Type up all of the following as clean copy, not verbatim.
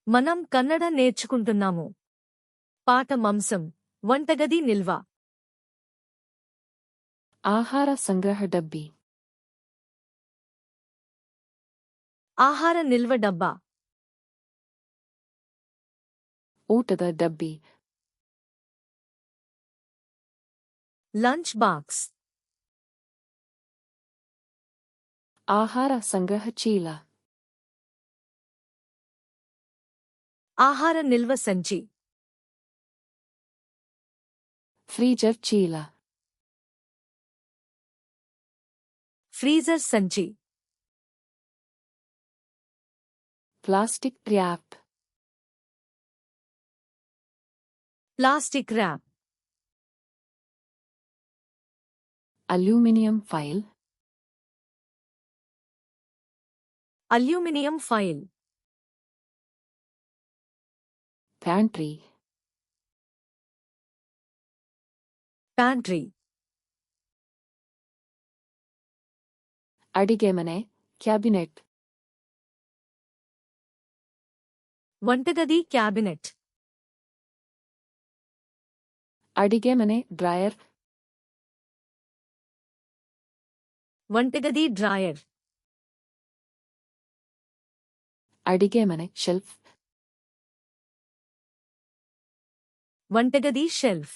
మనం కన్నడ నేర్చుకుంటున్నాము. పాఠమంశం వంటగది నిల్వ. ఆహార సంగ్రహ డబ్బీ. ఆహార నిల్వ డబ్బా. ಊಟದ ಡಬ್ಬಿ. Lunch box. ಆಹಾರ ಸಂಗ್ರಹ ಚೀಲ. ఆహార నిల్వ సంచి. ಫ್ರೀಜರ್ ಚೀಲ. ఫ్రీజర్ సంచి. Plastic wrap. Plastic wrap. Aluminium foil. Aluminium foil. Pantry. Pantry. ಅಡಿಗೆ ಮನೆ ಕ್ಯಾಬಿನೆಟ್. వంటగది క్యాబినెట్. ಅಡಿಗೆ ಮನೆ ಡ್ರಾಯರ್. వంటగది డ్రాయర్. ಅಡಿಗೆ ಮನೆ ಶೆಲ್ಫ್. వంటగది షెల్ఫ్.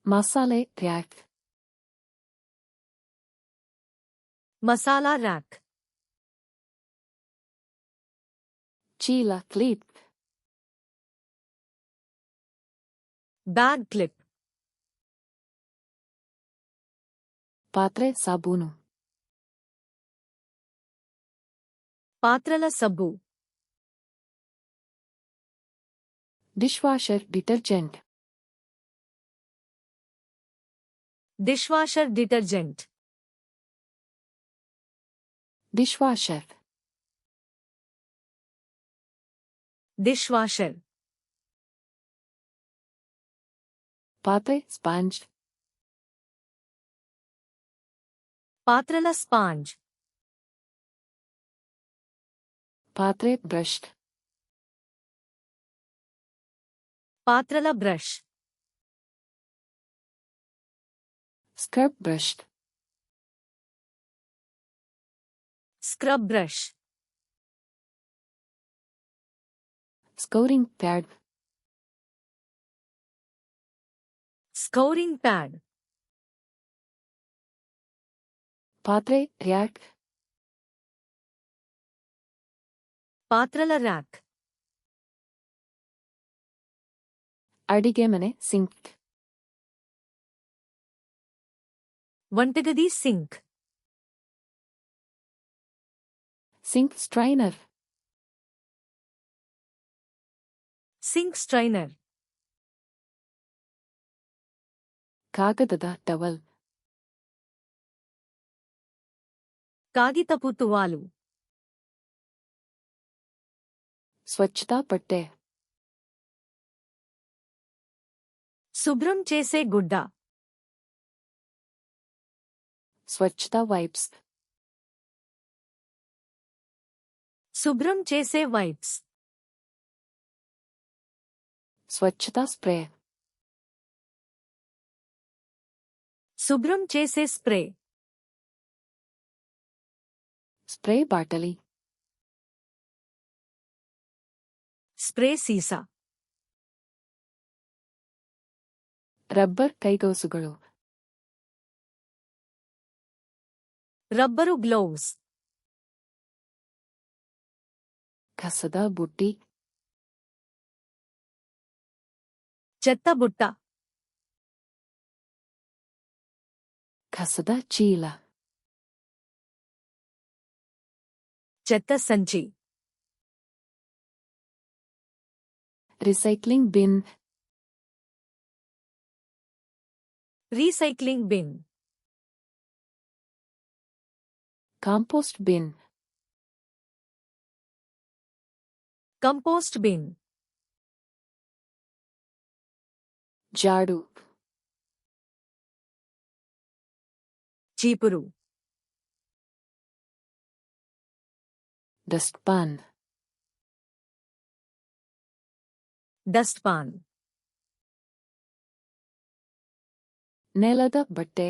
ಮಸಾಲೆ ರ್ಯಾಕ್. మసాలా ర్యాక్. ಚೀಲ ಕ್ಲಿಪ್. Bag clip. ಪಾತ್ರೆ ಸಾಬೂನು. పాత్రల సబ్బు. Dishwasher detergent. Dishwasher detergent. Dishwasher. Dishwasher. ಪಾತ್ರೆ ಸ್ಪಾಂಜ್. పాత్రల స్పాంజ్. ಪಾತ್ರೆ ಬ್ರಷ್. పాత్రల brush. Scrub brush. Scrub brush. Scouring pad. Scouring pad. ಪಾತ್ರೆ ರ್ಯಾಕ್. పాత్రల ర్యాక్. ಅಡಿಗೆ ಮನೆ ಸಿಂಕ್. వంటగది sink. Sink strainer. Sink strainer. ಕಾಗದದ ಟವಲ್. కాగితపు తువాలు. ಸ್ವಚ್ಛತಾ ಪಟ್ಟೆ. శుభ్రం చేసే గుడ్డ. ಸ್ವಚ್ಛತಾ ವೈಪ್ಸ್. శుభ్రం చేసే వైప్స్. ಸ್ವಚ್ಛತಾ ಸ್ಪ್ರೇ. శుభ్రం చేసే స్ప్రే. ಸ್ಪ್ರೇ ಬಾಟಲಿ. స్ప్రే సీసా. ರಬ್ಬರ್ ಕೈಗವಸುಗಳು. Rubber gloves. ಕಸದ ಬುಟ್ಟಿ. చెత్త బుట్ట. ಕಸದ ಚೀಲ. చెత్త సంచి. Recycling bin. Recycling bin. Compost bin. Compost bin. ಜಾಡು. చీపురు. dustpan, dustpan, ನೆಲದ ಬಟ್ಟೆ,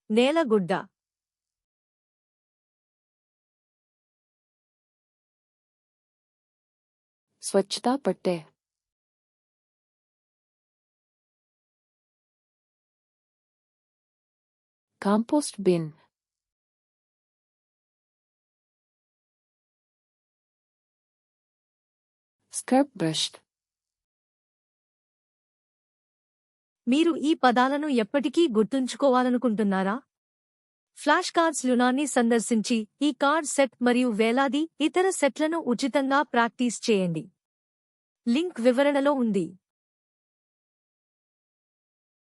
నేలగుడ్డ, ಸ್ವಚ್ಛತಾ ಪಟ್ಟೆ, ಕಾಂಪೋಸ್ಟ್ ಬಿನ್, ಸ್ಕ್ರಬ್ ಬ್ರಷ್. మీరు ఈ పదాలను ఎప్పటికీ గుర్తుంచుకోవాలనుకుంటున్నారా? ఫ్లాష్ కార్డ్స్ లునాన్ని సందర్శించి ఈ కార్డ్ సెట్ మరియు వేలాది ఇతర సెట్లను ఉచితంగా ప్రాక్టీస్ చేయండి. లింక్ వివరణలో ఉంది.